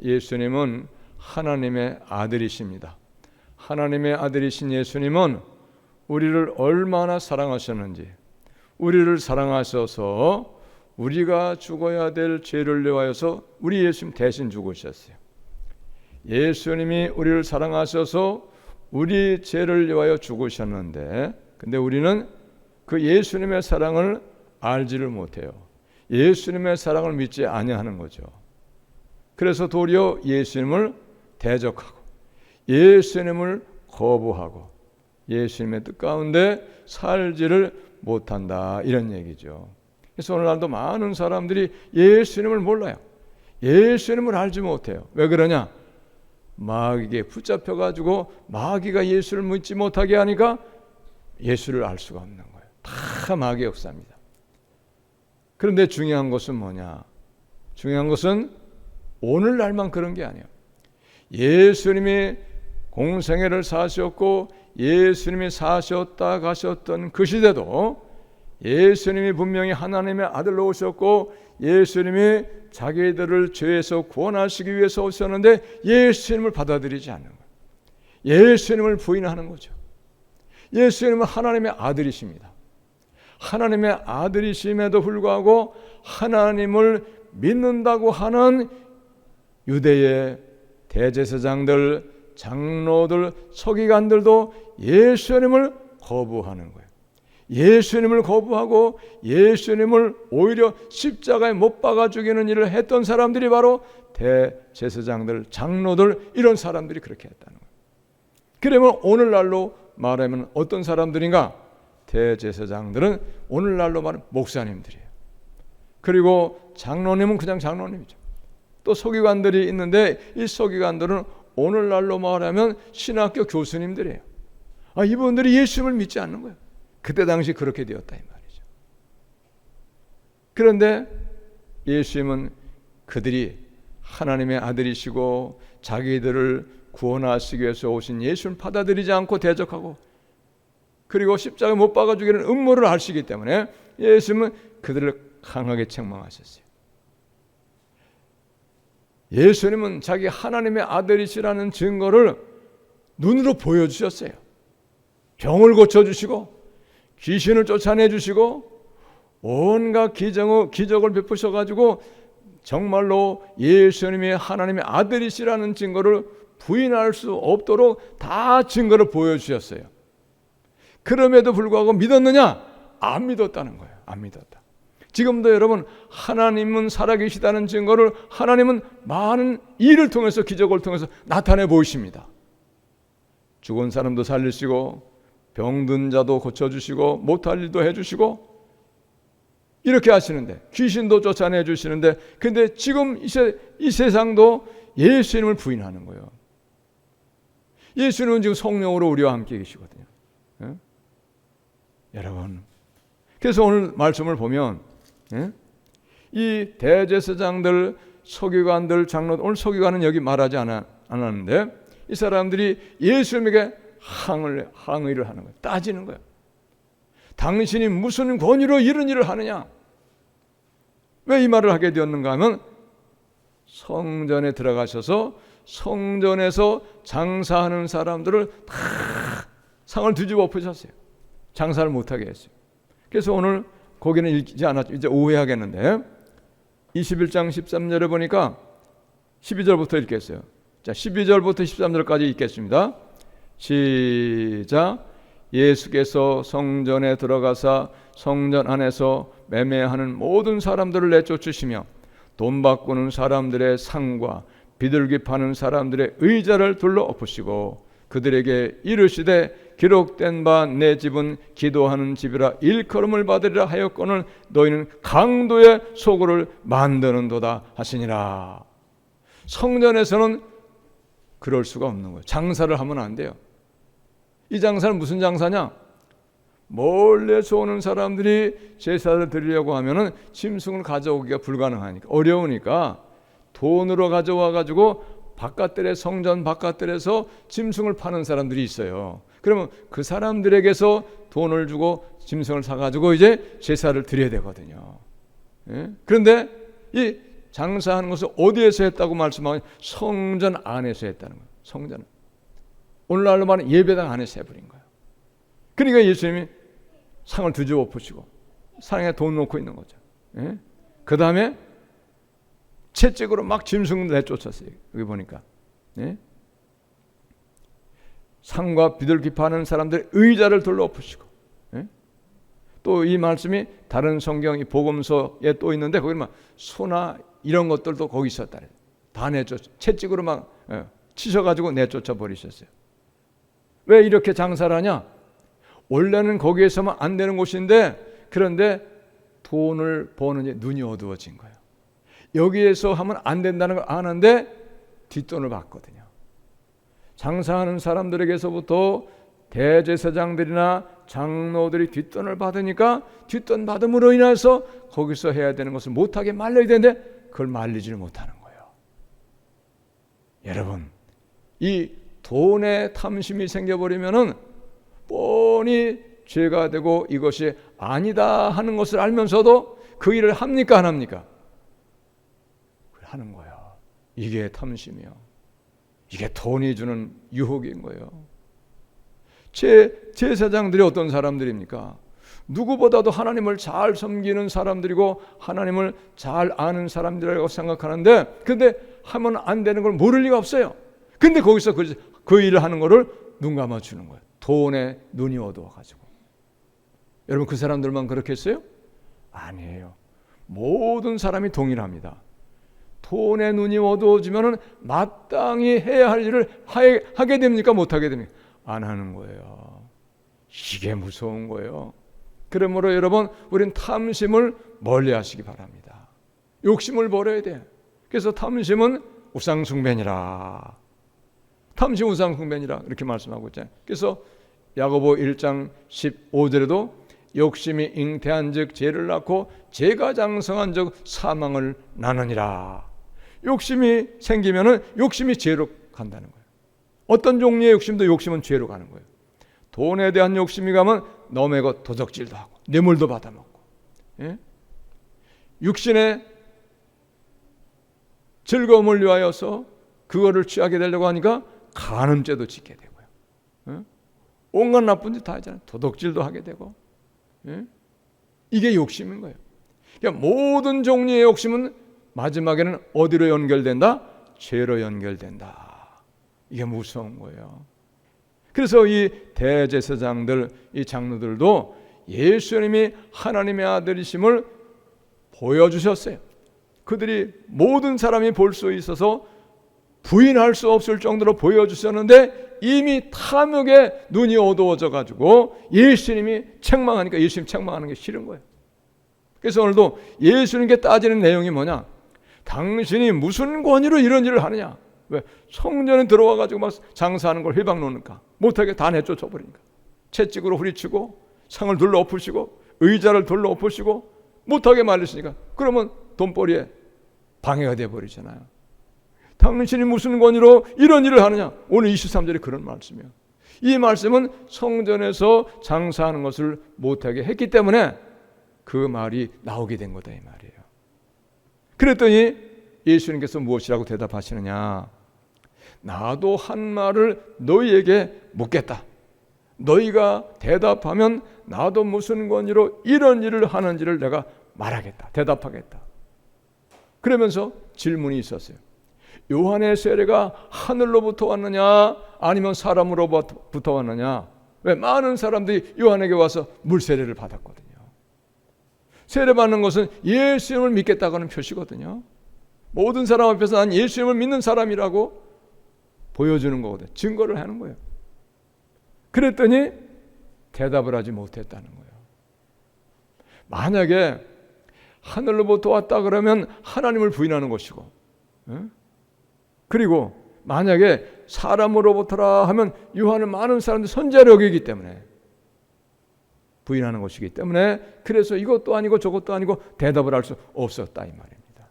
예수님은 하나님의 아들이십니다. 하나님의 아들이신 예수님은 우리를 얼마나 사랑하셨는지, 우리를 사랑하셔서 우리가 죽어야 될 죄를 위하여서 우리 예수님 대신 죽으셨어요. 예수님이 우리를 사랑하셔서 우리 죄를 위하여 죽으셨는데, 근데 우리는 그 예수님의 사랑을 알지를 못해요. 예수님의 사랑을 믿지 아니하는 거죠. 그래서 도리어 예수님을 대적하고 예수님을 거부하고 예수님의 뜻 가운데 살지를 못한다, 이런 얘기죠. 그래서 오늘날도 많은 사람들이 예수님을 몰라요. 예수님을 알지 못해요. 왜 그러냐? 마귀에게 붙잡혀가지고 마귀가 예수를 믿지 못하게 하니까 예수를 알 수가 없는 거예요. 다 마귀의 역사입니다. 그런데 중요한 것은 뭐냐? 중요한 것은 오늘날만 그런 게 아니에요. 예수님이 공생애를 사셨고 예수님이 사셨다 가셨던 그 시대도 예수님이 분명히 하나님의 아들로 오셨고 예수님이 자기들을 죄에서 구원하시기 위해서 오셨는데 예수님을 받아들이지 않는 거예요. 예수님을 부인하는 거죠. 예수님은 하나님의 아들이십니다. 하나님의 아들이심에도 불구하고 하나님을 믿는다고 하는 유대의 대제사장들, 장로들, 서기관들도 예수님을 거부하는 거예요. 예수님을 거부하고 예수님을 오히려 십자가에 못 박아 죽이는 일을 했던 사람들이 바로 대제사장들, 장로들, 이런 사람들이 그렇게 했다는 거예요. 그러면 오늘날로 말하면 어떤 사람들인가? 대제사장들은 오늘날로 말하면 목사님들이에요. 그리고 장로님은 그냥 장로님이죠. 또 서기관들이 있는데 이 서기관들은 오늘날로 말하면 신학교 교수님들이에요. 이분들이 예수님을 믿지 않는 거예요. 그때 당시 그렇게 되었다, 이 말이죠. 그런데 예수님은 그들이 하나님의 아들이시고 자기들을 구원하시기 위해서 오신 예수님을 받아들이지 않고 대적하고 그리고 십자가에 못 박아 죽이는 음모를 아시기 때문에 예수님은 그들을 강하게 책망하셨어요. 예수님은 자기 하나님의 아들이시라는 증거를 눈으로 보여주셨어요. 병을 고쳐주시고 귀신을 쫓아내주시고 온갖 기적을 베푸셔가지고 정말로 예수님이 하나님의 아들이시라는 증거를 부인할 수 없도록 다 증거를 보여주셨어요. 그럼에도 불구하고 믿었느냐? 안 믿었다는 거예요. 안 믿었다. 지금도 여러분, 하나님은 살아계시다는 증거를 하나님은 많은 일을 통해서, 기적을 통해서 나타내 보이십니다. 죽은 사람도 살리시고 병든 자도 고쳐주시고 못할 일도 해주시고 이렇게 하시는데, 귀신도 쫓아내 주시는데, 근데 지금 이 세상도 예수님을 부인하는 거예요. 예수님은 지금 성령으로 우리와 함께 계시거든요. 예? 여러분, 그래서 오늘 말씀을 보면 이 대제사장들, 서기관들, 장로들, 오늘 서기관은 여기 말하지 않았는데 이 사람들이 예수님에게 항의를 하는 거예요. 따지는 거예요. 당신이 무슨 권위로 이런 일을 하느냐? 왜 이 말을 하게 되었는가 하면 성전에 들어가셔서 성전에서 장사하는 사람들을 다 상을 뒤집어 엎으셨어요. 장사를 못하게 했어요. 그래서 오늘 거기는 읽지 않았죠. 이제 오해하겠는데 21장 13절에 보니까 12절부터 읽겠어요. 자, 12절부터 13절까지 읽겠습니다. 시작. 예수께서 성전에 들어가사 성전 안에서 매매하는 모든 사람들을 내쫓으시며 돈 바꾸는 사람들의 상과 비둘기 파는 사람들의 의자를 둘러 엎으시고 그들에게 이르시되 기록된 바 내 집은 기도하는 집이라 일컬음을 받으리라 하였거늘 너희는 강도의 소굴을 만드는도다 하시니라. 성전에서는 그럴 수가 없는 거예요. 장사를 하면 안 돼요. 이 장사는 무슨 장사냐? 멀리서 오는 사람들이 제사를 드리려고 하면은 짐승을 가져오기가 불가능하니까, 어려우니까 돈으로 가져와 가지고 바깥들의 성전 바깥들에서 짐승을 파는 사람들이 있어요. 그러면 그 사람들에게서 돈을 주고 짐승을 사가지고 이제 제사를 드려야 되거든요. 예? 그런데 이 장사하는 것을 어디에서 했다고 말씀하면 성전 안에서 했다는 거예요. 성전. 오늘날로 말하면 예배당 안에서 해버린 거예요. 그러니까 예수님이 상을 뒤집어 엎으시고 상에 돈 놓고 있는 거죠. 예? 그 다음에 채찍으로 막 짐승들 내쫓았어요. 여기 보니까. 예? 상과 비둘기 파는 사람들의 의자를 돌로 엎으시고, 예? 또 이 말씀이 다른 성경 이 복음서에 또 있는데 거기 막 소나 이런 것들도 거기 있었다. 다 채찍으로 막 치셔가지고 내쫓아 버리셨어요. 왜 이렇게 장사를 하냐? 원래는 거기에서만 안 되는 곳인데 그런데 돈을 버는 눈이 어두워진 거예요. 여기에서 하면 안 된다는 걸 아는데 뒷돈을 받거든요. 장사하는 사람들에게서부터 대제사장들이나 장로들이 뒷돈을 받으니까 뒷돈 받음으로 인해서 거기서 해야 되는 것을 못하게 말려야 되는데 그걸 말리지를 못하는 거예요. 여러분, 이 돈에 탐심이 생겨버리면은 뻔히 죄가 되고 이것이 아니다 하는 것을 알면서도 그 일을 합니까 안 합니까? 하는 거예요. 이게 탐심이요. 이게 돈이 주는 유혹인 거예요. 제사장들이 어떤 사람들입니까? 누구보다도 하나님을 잘 섬기는 사람들이고 하나님을 잘 아는 사람들이라고 생각하는데 근데 하면 안 되는 걸 모를 리가 없어요. 근데 거기서 그 일을 하는 거를 눈 감아주는 거예요. 돈에 눈이 어두워가지고. 여러분 그 사람들만 그렇게 했어요? 아니에요. 모든 사람이 동일합니다. 돈에 눈이 어두워지면 마땅히 해야 할 일을 하게 됩니까? 못하게 됩니까? 안 하는 거예요. 이게 무서운 거예요. 그러므로 여러분 우린 탐심을 멀리 하시기 바랍니다. 욕심을 버려야 돼. 그래서 탐심은 우상숭배니라. 탐심 우상숭배니라 이렇게 말씀하고 있잖아요. 그래서 야고보 1장 15절에도 욕심이 잉태한 즉 죄를 낳고 죄가 장성한 즉 사망을 낳느니라. 욕심이 생기면은 욕심이 죄로 간다는 거예요. 어떤 종류의 욕심도 욕심은 죄로 가는 거예요. 돈에 대한 욕심이 가면 넘어고 도적질도 하고 뇌물도 받아먹고, 예? 육신의 즐거움을 위하여서 그거를 취하게 되려고 하니까 간음죄도 짓게 되고요. 예? 온갖 나쁜 짓 다 하잖아요. 도둑질도 하게 되고, 예? 이게 욕심인 거예요. 그러니까 모든 종류의 욕심은 마지막에는 어디로 연결된다? 죄로 연결된다. 이게 무서운 거예요. 그래서 이 대제사장들, 이 장로들도 예수님이 하나님의 아들이심을 보여주셨어요. 그들이 모든 사람이 볼 수 있어서 부인할 수 없을 정도로 보여주셨는데 이미 탐욕에 눈이 어두워져 가지고 예수님이 책망하니까 예수님 책망하는 게 싫은 거예요. 그래서 오늘도 예수님께 따지는 내용이 뭐냐? 당신이 무슨 권위로 이런 일을 하느냐? 왜? 성전에 들어와 가지고 막 장사하는 걸 회방 놓으니까 못하게 다 내쫓아 버리니까 채찍으로 후리치고 상을 둘러 엎으시고 의자를 둘러 엎으시고 못하게 말리시니까 그러면 돈벌이에 방해가 되어버리잖아요. 당신이 무슨 권위로 이런 일을 하느냐? 오늘 23절에 그런 말씀이에요. 이 말씀은 성전에서 장사하는 것을 못하게 했기 때문에 그 말이 나오게 된 거다 이 말이에요. 그랬더니 예수님께서 무엇이라고 대답하시느냐? 나도 한 말을 너희에게 묻겠다. 너희가 대답하면 나도 무슨 권위로 이런 일을 하는지를 내가 말하겠다. 대답하겠다. 그러면서 질문이 있었어요. 요한의 세례가 하늘로부터 왔느냐 아니면 사람으로부터 왔느냐? 왜? 많은 사람들이 요한에게 와서 물세례를 받았거든요. 세례받는 것은 예수님을 믿겠다고 하는 표시거든요. 모든 사람 앞에서 난 예수님을 믿는 사람이라고 보여주는 거거든요. 증거를 하는 거예요. 그랬더니 대답을 하지 못했다는 거예요. 만약에 하늘로부터 왔다 그러면 하나님을 부인하는 것이고, 그리고 만약에 사람으로부터라 하면 요한은 많은 사람들이 선지자로 여기기 때문에 부인하는 것이기 때문에 그래서 이것도 아니고 저것도 아니고 대답을 할 수 없었다 이 말입니다.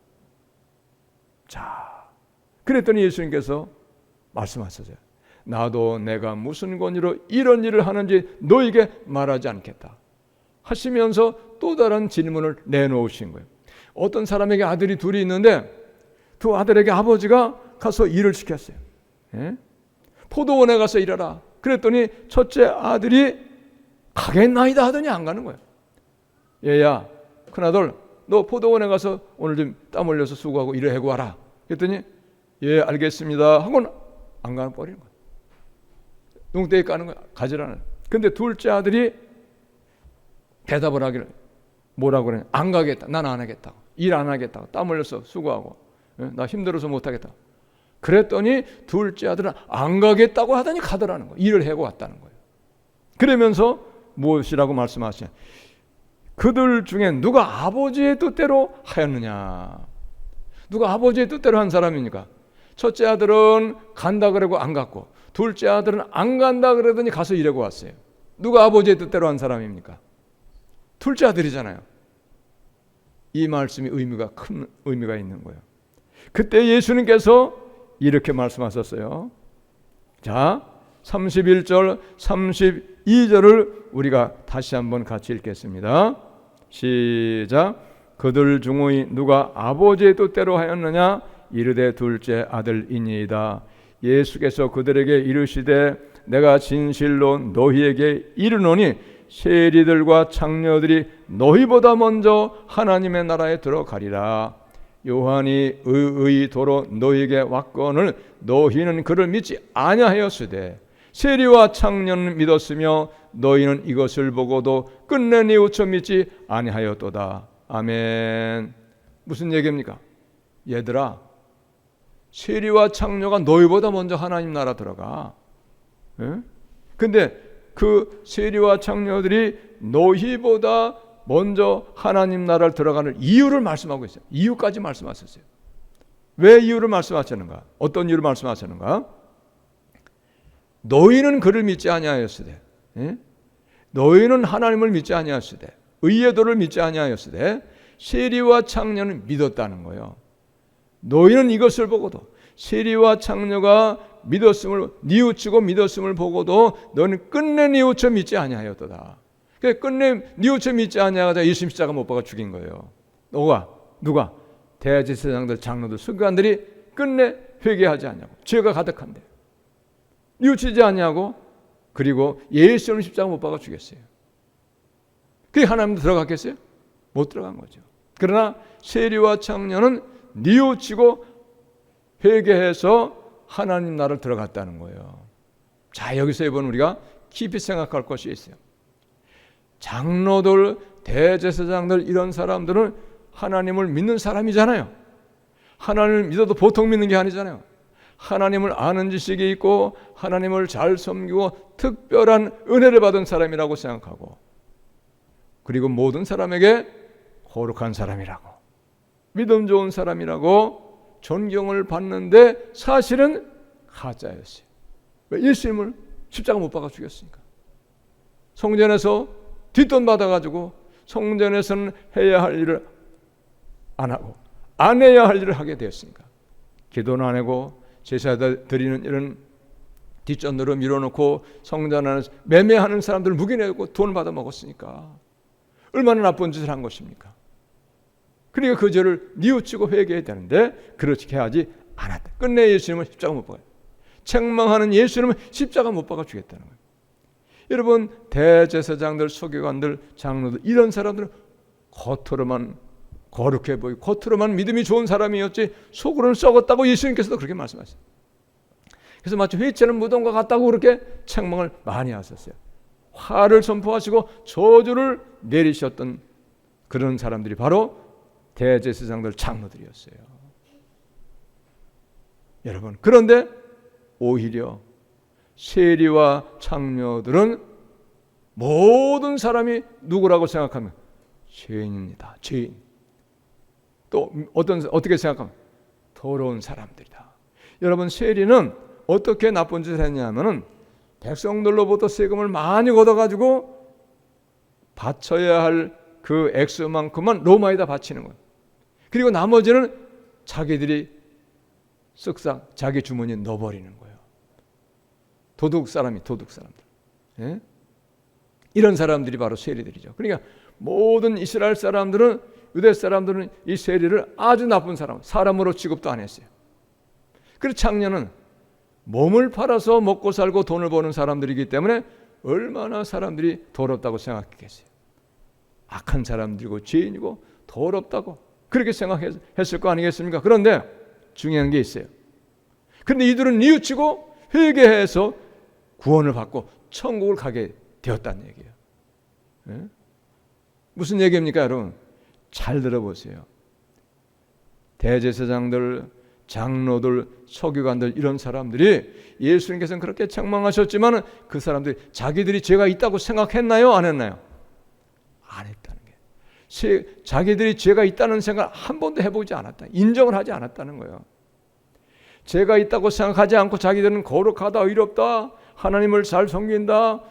자, 그랬더니 예수님께서 말씀하셨어요. 나도 내가 무슨 권위로 이런 일을 하는지 너에게 말하지 않겠다 하시면서 또 다른 질문을 내놓으신 거예요. 어떤 사람에게 아들이 둘이 있는데 두 아들에게 아버지가 가서 일을 시켰어요. 예? 포도원에 가서 일하라. 그랬더니 첫째 아들이 가겠나이다 하더니 안 가는 거예요. 얘야, 큰아들, 너 포도원에 가서 오늘 좀 땀 흘려서 수고하고 일을 해고 와라. 그랬더니 예, 알겠습니다 하고는 안 가는 버리는 거예요. 농대에 까는 거야. 가지라는. 근데 둘째 아들이 대답을 하기를 뭐라고 그래? 안 가겠다. 난 안 하겠다고. 일 안 하겠다고. 땀 흘려서 수고하고. 나 힘들어서 못 하겠다. 그랬더니 둘째 아들은 안 가겠다고 하더니 가더라는 거예요. 일을 해고 왔다는 거예요. 그러면서 무엇이라고 말씀하시냐? 그들 중에 누가 아버지의 뜻대로 하였느냐? 누가 아버지의 뜻대로 한 사람입니까? 첫째 아들은 간다 그러고 안 갔고, 둘째 아들은 안 간다 그러더니 가서 일하고 왔어요. 누가 아버지의 뜻대로 한 사람입니까? 둘째 아들이잖아요. 이 말씀이 큰 의미가 있는 거예요. 그때 예수님께서 이렇게 말씀하셨어요. 자, 31절, 32절을 우리가 다시 한번 같이 읽겠습니다. 시작. 그들 중의 누가 아버지의 뜻대로 하였느냐? 이르되 둘째 아들이니이다. 예수께서 그들에게 이르시되 내가 진실로 너희에게 이르노니 세리들과 장녀들이 너희보다 먼저 하나님의 나라에 들어가리라. 요한이 의의도로 너희에게 왔거늘 너희는 그를 믿지 아니하였으되 세리와 장녀는 믿었으며 너희는 이것을 보고도 끝내 뉘우쳐 믿지 아니하였도다. 아멘. 무슨 얘기입니까? 얘들아, 세리와 장녀가 너희보다 먼저 하나님 나라 들어가. 근데 그 세리와 장녀들이 너희보다 먼저 하나님 나라를 들어가는 이유를 말씀하고 있어요. 이유까지 말씀하셨어요. 왜 이유를 말씀하셨는가? 어떤 이유를 말씀하셨는가? 너희는 그를 믿지 아니하였으되, 너희는 하나님을 믿지 아니하였으되, 의의 도를 믿지 아니하였으되, 세리와 장녀는 믿었다는 거예요. 너희는 이것을 보고도 세리와 장녀가 믿었음을 뉘우치고 믿었음을 보고도 너는 끝내 뉘우쳐 믿지 아니하였도다. 끝내 뉘우쳐 믿지 아니하자 예수님 십자가 못 박아 죽인 거예요. 누가? 대제사장들, 장로들, 서기관들이 끝내 회개하지 않냐고. 죄가 가득한데 뉘우치지 않냐고. 그리고 예수님 십자가 못 박아 죽였어요. 그게 하나님도 들어갔겠어요? 못 들어간 거죠. 그러나 세리와 장녀는 뉘우치고 회개해서 하나님 나라를 들어갔다는 거예요. 자, 여기서 이번 우리가 깊이 생각할 것이 있어요. 장로들, 대제사장들 이런 사람들은 하나님을 믿는 사람이잖아요. 하나님을 믿어도 보통 믿는 게 아니잖아요. 하나님을 아는 지식이 있고 하나님을 잘 섬기고 특별한 은혜를 받은 사람이라고 생각하고, 그리고 모든 사람에게 거룩한 사람이라고, 믿음 좋은 사람이라고 존경을 받는데 사실은 가짜였어요. 왜? 예수님을 십자가 못 박아 죽였으니까. 성전에서 뒷돈 받아가지고 성전에서는 해야 할 일을 안 하고 안 해야 할 일을 하게 되었으니까. 기도는 안 하고 제사 드리는 일은 뒷전으로 밀어놓고 성전 안에서 매매하는 사람들을 묵인해고 돈을 받아 먹었으니까 얼마나 나쁜 짓을 한 것입니까? 그러니까 그 죄를 뉘우치고 회개해야 되는데 그렇게 하지 않았다. 끝내 예수님은 십자가 못 박아요. 책망하는 예수님은 십자가 못 박아 주겠다는 거예요. 여러분, 대제사장들, 서기관들, 장로들 이런 사람들은 겉으로만 거룩해 보이고 겉으로만 믿음이 좋은 사람이었지 속으로는 썩었다고 예수님께서도 그렇게 말씀하셨어요. 그래서 마치 회치는 무덤과 같다고 그렇게 책망을 많이 하셨어요. 화를 선포하시고 저주를 내리셨던 그런 사람들이 바로 대제사장들, 장로들이었어요. 여러분, 그런데 오히려 세리와 장로들은 모든 사람이 누구라고 생각하면 죄인입니다. 죄인. 또 어떻게 생각하면 더러운 사람들이다. 여러분, 세리는 어떻게 나쁜 짓을 했냐면은 백성들로부터 세금을 많이 걷어가지고 바쳐야 할 그 액수만큼만 로마에다 바치는 거예요. 그리고 나머지는 자기들이 쓱싹 자기 주머니에 넣어버리는 거예요. 도둑 사람들. 이런 사람들이 바로 세리들이죠. 그러니까 모든 이스라엘 사람들은 유대 사람들은 이 세리를 아주 나쁜 사람으로 취급도 안 했어요. 그리고 창녀는 몸을 팔아서 먹고 살고 돈을 버는 사람들이기 때문에 얼마나 사람들이 더럽다고 생각했겠어요. 악한 사람들이고 죄인이고 더럽다고 그렇게 생각했을 거 아니겠습니까? 그런데 중요한 게 있어요. 그런데 이들은 뉘우치고 회개해서 구원을 받고 천국을 가게 되었다는 얘기예요. 네? 무슨 얘기입니까, 여러분? 잘 들어보세요. 대제사장들, 장로들, 서기관들 이런 사람들이 예수님께서는 그렇게 책망하셨지만 그 사람들이 자기들이 죄가 있다고 생각했나요? 안 했나요? 안 했다는 게. 자기들이 죄가 있다는 생각을 한 번도 해보지 않았다. 인정을 하지 않았다는 거예요. 죄가 있다고 생각하지 않고 자기들은 거룩하다, 의롭다, 하나님을 잘 섬긴다,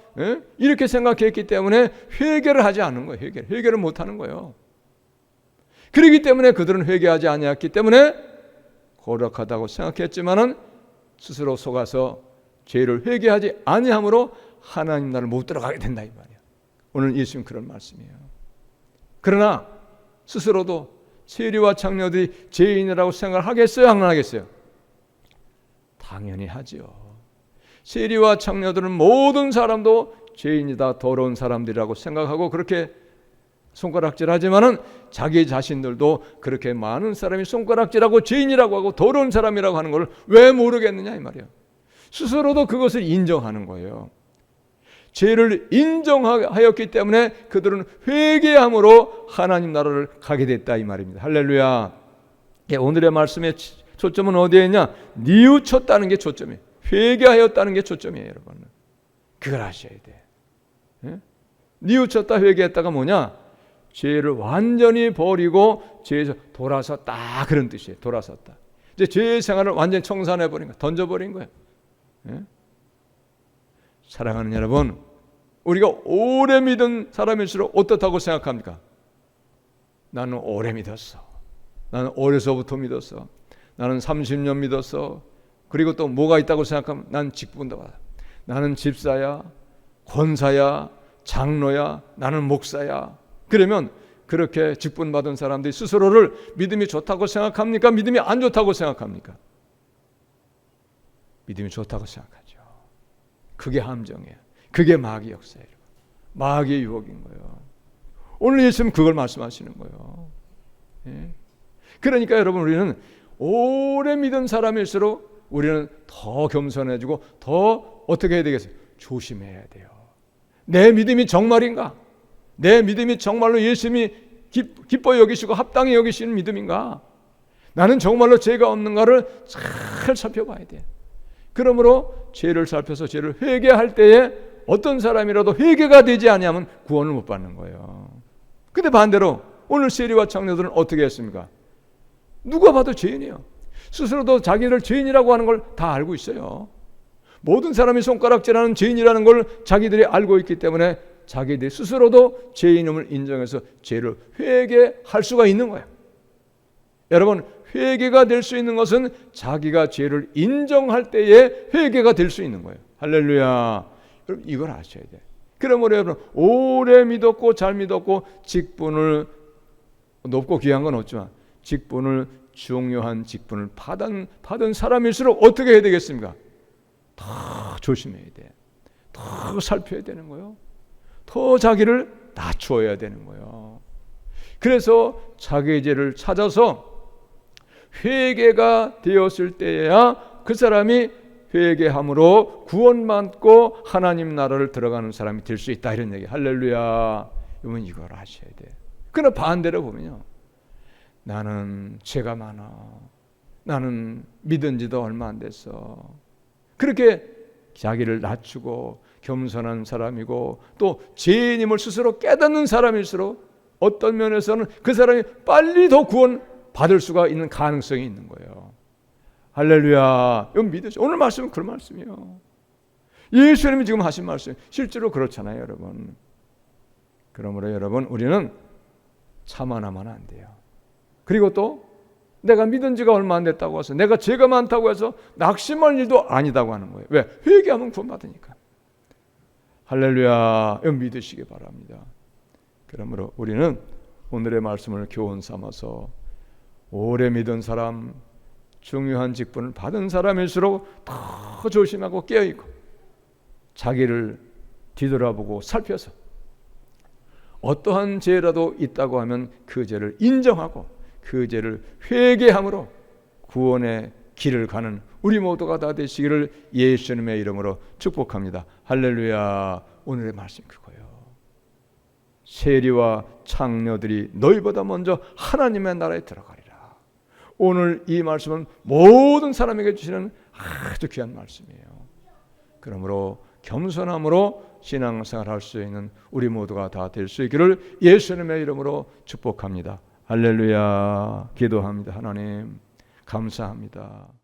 이렇게 생각했기 때문에 회개를 하지 않는 거예요. 회개를 못하는 거예요. 그렇기 때문에 그들은 회개하지 아니했기 때문에 거룩하다고 생각했지만은 스스로 속아서 죄를 회개하지 아니함으로 하나님 나라를 못 들어가게 된다 이 말이에요. 오늘 예수님 그런 말씀이에요. 그러나 스스로도 세리와 창녀들이 죄인이라고 생각을 하겠어요? 안 하겠어요? 당연히 하죠. 세리와 창녀들은 모든 사람도 죄인이다, 더러운 사람들이라고 생각하고 그렇게 손가락질하지만은 자기 자신들도 그렇게 많은 사람이 손가락질하고 죄인이라고 하고 더러운 사람이라고 하는 걸 왜 모르겠느냐 이 말이에요. 스스로도 그것을 인정하는 거예요. 죄를 인정하였기 때문에 그들은 회개함으로 하나님 나라를 가게 됐다 이 말입니다. 할렐루야. 오늘의 말씀의 초점은 어디에 있냐? 뉘우쳤다는 게 초점이에요. 회개하였다는 게 초점이에요, 여러분. 그걸 아셔야 돼. 뉘우쳤다, 회개했다가 뭐냐? 죄를 완전히 버리고 죄에서 돌아섰다 그런 뜻이에요. 돌아섰다. 이제 죄의 생활을 완전히 청산해버린 거예요. 던져버린 거예요. 사랑하는 여러분, 우리가 오래 믿은 사람일수록 어떻다고 생각합니까? 나는 오래 믿었어. 나는 어려서부터 믿었어. 나는 30년 믿었어. 그리고 또 뭐가 있다고 생각하면 난 직분도 받아. 나는 집사야, 권사야, 장로야, 나는 목사야. 그러면 그렇게 직분 받은 사람들이 스스로를 믿음이 좋다고 생각합니까? 믿음이 안 좋다고 생각합니까? 믿음이 좋다고 생각하죠. 그게 함정이에요. 그게 마귀의 역사예요. 마귀의 유혹인 거예요. 오늘 예수님 그걸 말씀하시는 거예요. 그러니까 여러분, 우리는 오래 믿은 사람일수록 우리는 더 겸손해지고 더 어떻게 해야 되겠어요? 조심해야 돼요. 내 믿음이 정말인가? 내 믿음이 정말로 예수님이 기뻐 여기시고 합당히 여기시는 믿음인가? 나는 정말로 죄가 없는가를 잘 살펴봐야 돼요. 그러므로 죄를 살펴서 죄를 회개할 때에 어떤 사람이라도 회개가 되지 아니하면 구원을 못 받는 거예요. 근데 반대로 오늘 세리와 창녀들은 어떻게 했습니까? 누가 봐도 죄인이에요. 스스로도 자기를 죄인이라고 하는 걸 다 알고 있어요. 모든 사람이 손가락질하는 죄인이라는 걸 자기들이 알고 있기 때문에 자기들 스스로도 죄인임을 인정해서 죄를 회개할 수가 있는 거예요. 여러분, 회개가 될 수 있는 것은 자기가 죄를 인정할 때에 회개가 될 수 있는 거예요. 할렐루야. 여러분, 이걸 아셔야 돼요. 그러므로 여러분, 오래 믿었고 잘 믿었고 직분을 높고 귀한 건 없지만 직분을, 중요한 직분을 받은 사람일수록 어떻게 해야 되겠습니까? 더 조심해야 돼. 더 살펴야 되는 거예요. 더 자기를 낮추어야 되는 거예요. 그래서 자기의 죄를 찾아서 회개가 되었을 때야 그 사람이 회개함으로 구원받고 하나님 나라를 들어가는 사람이 될 수 있다, 이런 얘기. 할렐루야. 여러분, 이걸 아셔야 돼. 그러나 반대로 보면요, 나는 죄가 많아, 나는 믿은 지도 얼마 안 됐어, 그렇게 자기를 낮추고 겸손한 사람이고 또 죄인임을 스스로 깨닫는 사람일수록 어떤 면에서는 그 사람이 빨리 더 구원 받을 수가 있는 가능성이 있는 거예요. 할렐루야. 이건 믿으세요. 오늘 말씀은 그런 말씀이에요. 예수님이 지금 하신 말씀 실제로 그렇잖아요, 여러분. 그러므로 여러분, 우리는 참아나면 안 돼요. 그리고 또 내가 믿은 지가 얼마 안 됐다고 해서, 내가 죄가 많다고 해서 낙심할 일도 아니다고 하는 거예요. 왜? 회개하면 구원받으니까. 할렐루야. 이건 믿으시기 바랍니다. 그러므로 우리는 오늘의 말씀을 교훈 삼아서 오래 믿은 사람, 중요한 직분을 받은 사람일수록 더 조심하고 깨어있고 자기를 뒤돌아보고 살펴서 어떠한 죄라도 있다고 하면 그 죄를 인정하고 그 죄를 회개함으로 구원의 길을 가는 우리 모두가 다 되시기를 예수님의 이름으로 축복합니다. 할렐루야. 오늘의 말씀 그거예요. 세리와 창녀들이 너희보다 먼저 하나님의 나라에 들어가리라. 오늘 이 말씀은 모든 사람에게 주시는 아주 귀한 말씀이에요. 그러므로 겸손함으로 신앙생활할 수 있는 우리 모두가 다 될 수 있기를 예수님의 이름으로 축복합니다. 할렐루야. 기도합니다. 하나님 감사합니다.